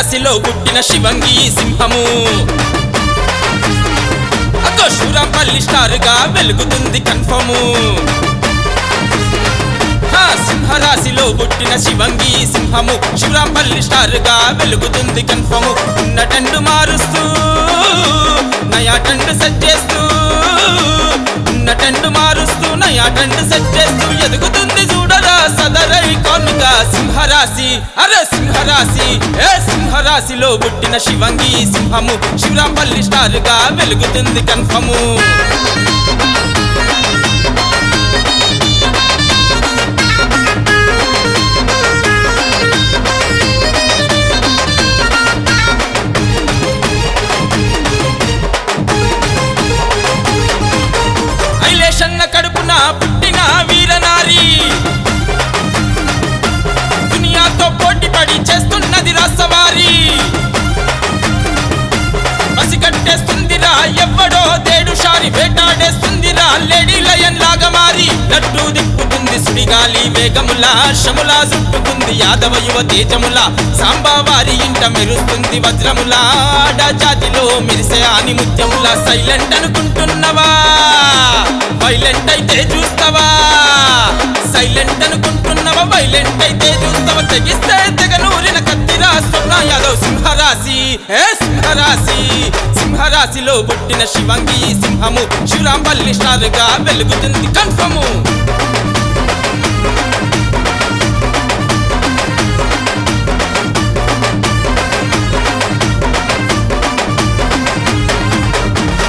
రాశిలో పుట్టిన శివంగి సింహము అగో శూరంపల్లి స్టార్ గా వెలుగుతుంది కన్ఫర్ము సింహరాశిలో పుట్టిన శివంగి సింహము శూరంపల్లి స్టార్ గా వెలుగుతుంది కన్ఫర్ము ఉన్న టండు మారుస్తూ నయా టండు సెట్ చేస్తూ ఉన్న టండు మారుస్తూ నయా టండు సెట్ చేస్తూ ఎదుగుతుంది చూడరా సదరై కొనుగా సింహరాశి అరే సింహరాశి సింహరాశిలో పుట్టిన శివంగి సింహము శూరంపల్లి స్టార్ గా వెలుగుతుంది కన్ఫర్ము కడుపున పుట్టిన వీరనారి దునియాతో పోటీ పడి చేస్తున్నది రాసవారి పసిగట్టేస్తుందిరా ఎవ్వడో దేడు షారి వేటాడేస్తుందిరా లేడీ లయన్ లాగా మారి నట్టు దిప్పుతుంది సుడిగాలి వేగముల శములా చుట్టుకుంది యాదవ యువ తేజముల సాంబావారి ఇంట మెరుస్తుంది వజ్రముల జాతిలో మెరిసే ఆని ముత్యముల సైలెంట్ అనుకుంటున్నవా వైలెంట్ అయితే చూస్తావా సైలెంట్ అనుకుంటున్నావా వైలెంట్ అయితే చూస్తావా తెగిస్తే తెగనూరిన కత్తిరా స్వర్ణ యాదవ్ సింహరాశి సింహరాశి సింహరాశిలో పుట్టిన శివంగి సింహము శూరంపల్లి స్టార్ గా వెలుగుతుంది కన్ఫర్ము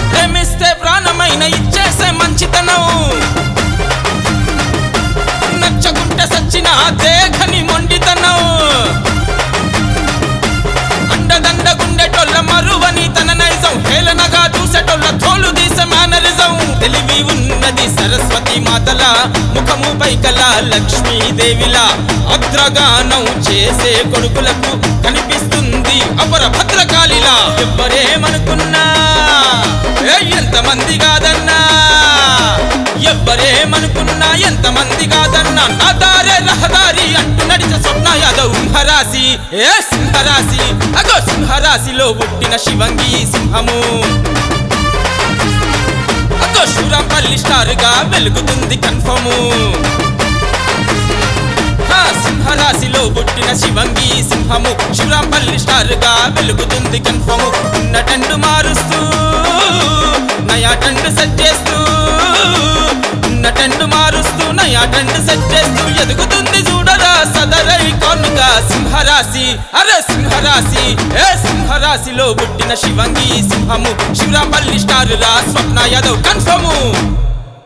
ప్రేమిస్తే ప్రాణమైన ఇచ్చేసే మంచితనం నచ్చకుంటే సచ్చిన దేఖని మొండితనం అండదండ గుండెటోళ్ళ మరువని తన నైజం హేళనగా చూసేటోళ్ళ తోలు తీసే మేనరిజం తెలివి ఉన్నది సరస్వతి మాతల ముఖము పైకల లక్ష్మీదేవిలా అగ్రగానం చేసే కొడుకులకు కనిపిస్తుంది అపర భద్రకాళిలా ఎవ్వరేమనుకున్నా ఎంతమంది కాదన్నా ఎవ్వరేమనుకున్నా ఎంతమంది కాదన్నా నా దారే రహదారి అంటూ నడిచే స్వర్ణ యాదవ్ సింహరాశి సింహరాశి అగో సింహరాశిలో పుట్టిన శివంగి సింహము అగో శూరంపల్లి స్టార్ గా వెలుగుతుంది కన్ఫర్ము సింహరాశిలో పుట్టిన శివంగి సింహము శూరంపల్లి స్టార్ గా వెలుగుతుంది కన్ఫర్ము ఉన్న టండు మారుస్తూ నయా టండు సెట్ చేస్తూ ఉన్న టండు మారుస్తూ నయా టండు సెట్ చేస్తూ ఎదుగుతుంది చూడరా సదరై కొనుగా సింహరాశి అరే సింహరాశి సింహరాశిలో పుట్టిన శివంగి సింహము శూరంపల్లి స్టార్ రా స్వప్న యాదవ్ కన్ఫర్ము